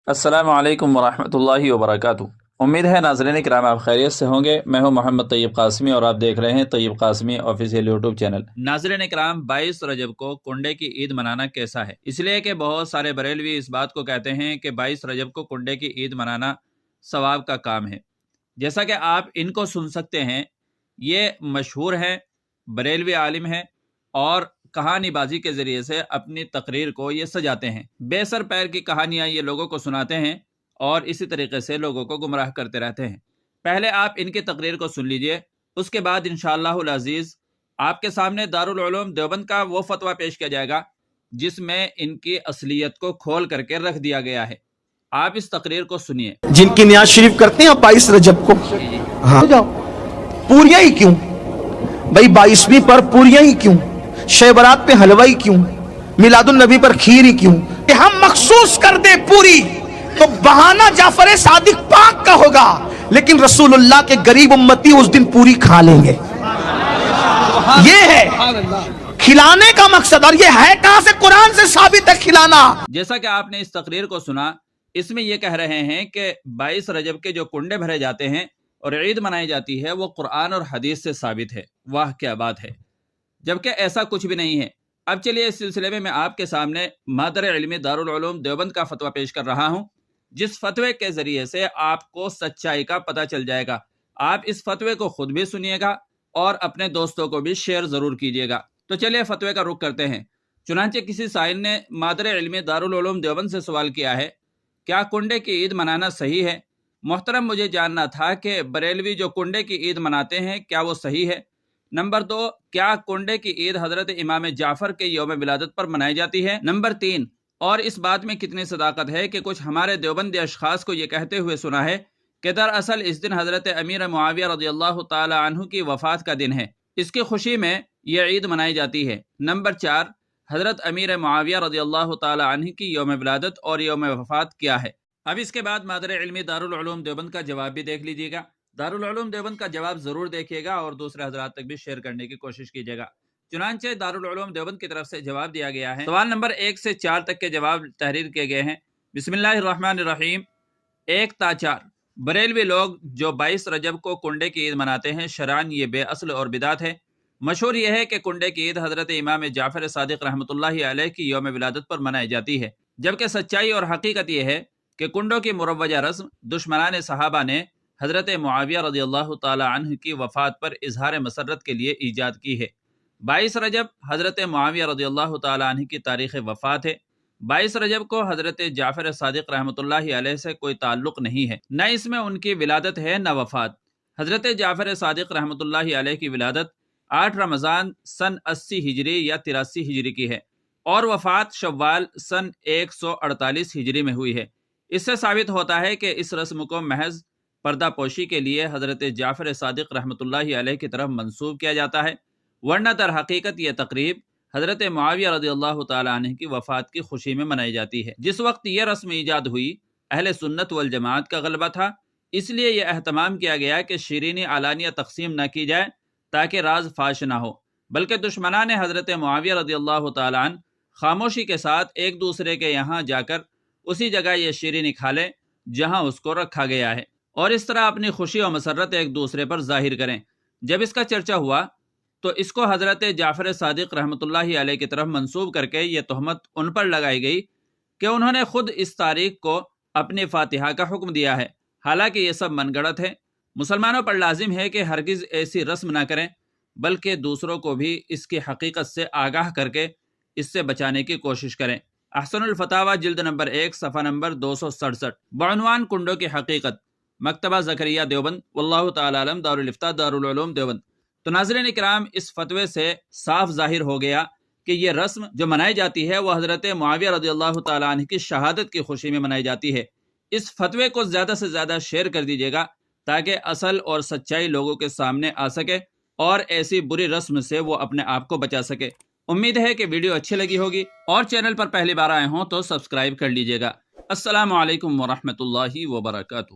السلام علیکم ورحمۃ اللہ وبرکاتہ۔ امید ہے ناظرین کرام آپ خیریت سے ہوں گے۔ میں ہوں محمد طیب قاسمی اور آپ دیکھ رہے ہیں طیب قاسمی آفیشیل یوٹیوب چینل۔ ناظرین کرام، 22 رجب کو کنڈے کی عید منانا کیسا ہے؟ اس لیے کہ بہت سارے بریلوی اس بات کو کہتے ہیں کہ 22 رجب کو کنڈے کی عید منانا ثواب کا کام ہے۔ جیسا کہ آپ ان کو سن سکتے ہیں، یہ مشہور ہیں، بریلوی عالم ہیں اور کہانی بازی کے ذریعے سے اپنی تقریر کو یہ سجاتے ہیں۔ بے سر پیر کی کہانیاں یہ لوگوں کو سناتے ہیں اور اسی طریقے سے لوگوں کو گمراہ کرتے رہتے ہیں۔ پہلے آپ ان کی تقریر کو سن لیجئے، اس کے بعد انشاءاللہ العزیز آپ کے سامنے دارالعلوم دیوبند کا وہ فتویٰ پیش کیا جائے گا جس میں ان کی اصلیت کو کھول کر کے رکھ دیا گیا ہے۔ آپ اس تقریر کو سنیے۔ جن کی نیاز شریف کرتے ہیں 22 رجب کو، ہاں پوریاں ہی کیوں بھائی؟ 22ویں پر پوریاں ہی کیوں؟ شب برات پہ حلوائی کیوں؟ میلاد النبی پر کھیر ہی کیوں؟ کہ ہم مخصوص کر دے پوری تو بہانہ جعفر صادق پاک کا ہوگا، لیکن رسول اللہ کے غریب امتی اس دن پوری کھا لیں گے۔ یہ ہے کھلانے کا مقصد، اور یہ ہے کہاں سے؟ قرآن سے ثابت ہے کھلانا۔ جیسا کہ آپ نے اس تقریر کو سنا، اس میں یہ کہہ رہے ہیں کہ 22 رجب کے جو کنڈے بھرے جاتے ہیں اور عید منائی جاتی ہے وہ قرآن اور حدیث سے ثابت ہے۔ واہ کیا بات ہے! جبکہ ایسا کچھ بھی نہیں ہے۔ اب چلیے اس سلسلے میں آپ کے سامنے مادر علمی دارالعلوم دیوبند کا فتویٰ پیش کر رہا ہوں، جس فتوے کے ذریعے سے آپ کو سچائی کا پتہ چل جائے گا۔ آپ اس فتوے کو خود بھی سنیے گا اور اپنے دوستوں کو بھی شیئر ضرور کیجیے گا۔ تو چلیے فتوے کا رخ کرتے ہیں۔ چنانچہ کسی سائل نے مادر علمی دارالعلوم دیوبند سے سوال کیا ہے، کیا کنڈے کی عید منانا صحیح ہے؟ محترم، مجھے جاننا تھا کہ بریلوی جو کنڈے کی عید مناتے ہیں کیا وہ صحیح ہے؟ نمبر 2، کیا کنڈے کی عید حضرت امام جعفر کے یوم ولادت پر منائی جاتی ہے؟ نمبر 3، اور اس بات میں کتنی صداقت ہے کہ کچھ ہمارے دیوبندی اشخاص کو یہ کہتے ہوئے سنا ہے کہ دراصل اس دن حضرت امیر معاویہ رضی اللہ تعالی عنہ کی وفات کا دن ہے، اس کی خوشی میں یہ عید منائی جاتی ہے۔ نمبر 4، حضرت امیر معاویہ رضی اللہ تعالی عنہ کی یوم ولادت اور یوم وفات کیا ہے؟ اب اس کے بعد مادر علمی دارالعلوم دیوبند کا جواب بھی دیکھ لیجیے گا۔ دارالعلوم دیوبند کا جواب ضرور دیکھیے گا اور دوسرے حضرات تک بھی شیئر کرنے کی کوشش کیجیے گا۔ چنانچہ دارالعلوم دیوبند کی طرف سے جواب دیا گیا ہے۔ سوال نمبر 1 سے 4 تک کے جواب تحریر کیے گئے ہیں۔ بسم اللہ الرحمن الرحیم۔ 1 تا 4، بریلوی لوگ جو 22 رجب کو کنڈے کی عید مناتے ہیں، شرعاً یہ بے اصل اور بدعت ہے۔ مشہور یہ ہے کہ کنڈے کی عید حضرت امام جعفر صادق رحمۃ اللہ علیہ کی یوم ولادت پر منائی جاتی ہے، جبکہ سچائی اور حقیقت یہ ہے کہ کنڈوں کی مروجہ رسم دشمنان صحابہ نے حضرت معاویہ رضی اللہ تعالی عنہ کی وفات پر اظہار مسرت کے لیے ایجاد کی ہے۔ 22 رجب حضرت معاویہ رضی اللہ تعالی عنہ کی تاریخ وفات ہے۔ 22 رجب کو حضرت جعفر صادق رحمۃ اللہ علیہ سے کوئی تعلق نہیں ہے، نہ اس میں ان کی ولادت ہے نہ وفات۔ حضرت جعفر صادق رحمۃ اللہ علیہ کی ولادت 8 رمضان سن 80 ہجری یا 83 ہجری کی ہے اور وفات شوال سن 148 ہجری میں ہوئی ہے۔ اس سے ثابت ہوتا ہے کہ اس رسم کو محض پردہ پوشی کے لیے حضرت جعفر صادق رحمۃ اللہ علیہ کی طرف منسوب کیا جاتا ہے، ورنہ در حقیقت یہ تقریب حضرت معاویہ رضی اللہ تعالی عنہ کی وفات کی خوشی میں منائی جاتی ہے۔ جس وقت یہ رسم ایجاد ہوئی، اہل سنت والجماعت کا غلبہ تھا، اس لیے یہ اہتمام کیا گیا کہ شیرینی علانیہ تقسیم نہ کی جائے تاکہ راز فاش نہ ہو، بلکہ دشمنان حضرت معاویہ رضی اللہ تعالی عنہ خاموشی کے ساتھ ایک دوسرے کے یہاں جا کر اسی جگہ یہ شیرینی کھا لیں جہاں اس کو رکھا گیا ہے، اور اس طرح اپنی خوشی و مسرت ایک دوسرے پر ظاہر کریں۔ جب اس کا چرچا ہوا تو اس کو حضرت جعفر صادق رحمۃ اللہ علیہ کی طرف منسوب کر کے یہ تہمت ان پر لگائی گئی کہ انہوں نے خود اس تاریخ کو اپنی فاتحہ کا حکم دیا ہے، حالانکہ یہ سب من گڑت ہے۔ مسلمانوں پر لازم ہے کہ ہرگز ایسی رسم نہ کریں، بلکہ دوسروں کو بھی اس کی حقیقت سے آگاہ کر کے اس سے بچانے کی کوشش کریں۔ احسن الفتاوی جلد نمبر 1 صفحہ نمبر 267 بعنوان کنڈوں کی حقیقت، مکتبہ زکریا دیوبند، واللہ تعالی علم، دارالفتاء دارالعلوم دیوبند۔ تو ناظرین کرام، اس فتوے سے صاف ظاہر ہو گیا کہ یہ رسم جو منائی جاتی ہے وہ حضرت معاویہ رضی اللہ تعالی عنہ کی شہادت کی خوشی میں منائی جاتی ہے۔ اس فتوے کو زیادہ سے زیادہ شیئر کر دیجیے گا تاکہ اصل اور سچائی لوگوں کے سامنے آ سکے اور ایسی بری رسم سے وہ اپنے آپ کو بچا سکے۔ امید ہے کہ ویڈیو اچھی لگی ہوگی، اور چینل پر پہلی بار آئے ہوں تو سبسکرائب کر لیجیے گا۔ السلام علیکم ورحمۃ اللہ وبرکاتہ۔